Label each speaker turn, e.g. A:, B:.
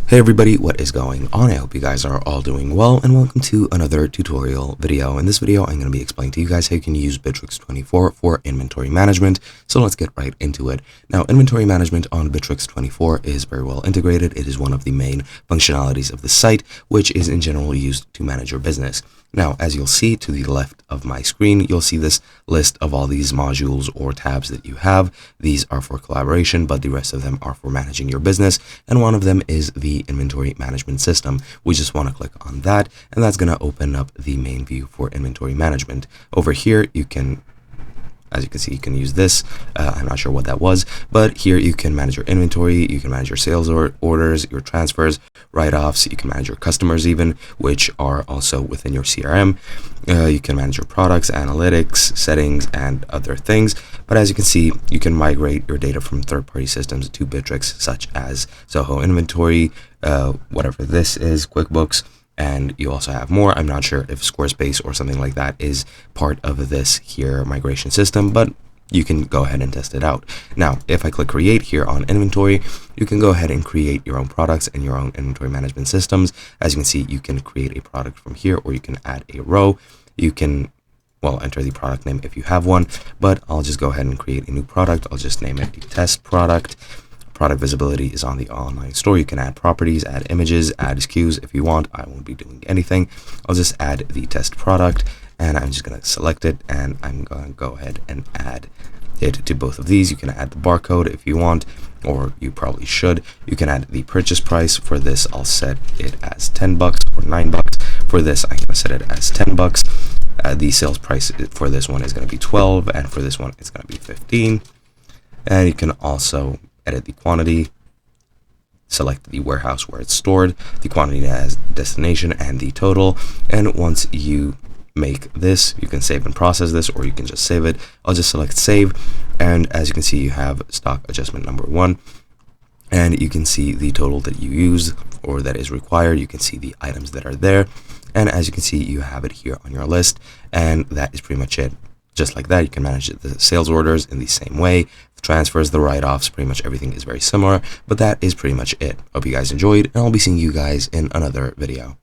A: Hey everybody, what is going on? I hope you guys are all doing well, and welcome to another tutorial video. In this video, I'm going to be explaining to you guys how you can use Bitrix24 for inventory management. So let's get right into it. Now, inventory management on Bitrix24 is very well integrated. It is one of the main functionalities of the site, which is in general used to manage your business. Now, as you'll see to the left of my screen, you'll see this list of all these modules or tabs that you have. These are for collaboration, but the rest of them are for managing your business. And one of them is the inventory management system. We just want to click on that, and that's going to open up the main view for inventory management. Over here, you can, as you can see, you can use this. I'm not sure what that was, but here you can manage your inventory, you can manage your sales orders, your transfers, write-offs, you can manage your customers even, which are also within your CRM. You can manage your products, analytics, settings, and other things. But as you can see, you can migrate your data from third-party systems to Bitrix, such as Zoho Inventory, whatever this is, QuickBooks, and you also have more. I'm not sure if Squarespace or something like that is part of this here migration system, but you can go ahead and test it out. Now, if I click create here on inventory, you can go ahead and create your own products and your own inventory management systems. As you can see, you can create a product from here, or you can add a row. You can, well, enter the product name if you have one, but I'll just go ahead and create a new product. I'll just name it a test product. Product visibility is on the online store. You can add properties, add images, add SKUs if you want. I won't be doing anything. I'll just add the test product, and I'm just going to select it, and I'm going to go ahead and add it to both of these. You can add the barcode if you want, or you probably should. You can add the purchase price. For this, I'll set it as $10 or $9. For this, I'm going to set it as $10. The sales price for this one is going to be 12, and for this one, it's going to be 15. And you can also edit the quantity, select the warehouse where it's stored, the quantity as destination, and the total. And once you make this, you can save and process this, or you can just save it. I'll just select save, and as you can see, you have stock adjustment number 1, and you can see the total that you use or that is required. You can see the items that are there, and as you can see, you have it here on your list, and that is pretty much it. Just like that, you can manage the sales orders in the same way, the transfers, the write-offs, pretty much everything is very similar, but that is pretty much it. Hope you guys enjoyed, and I'll be seeing you guys in another video.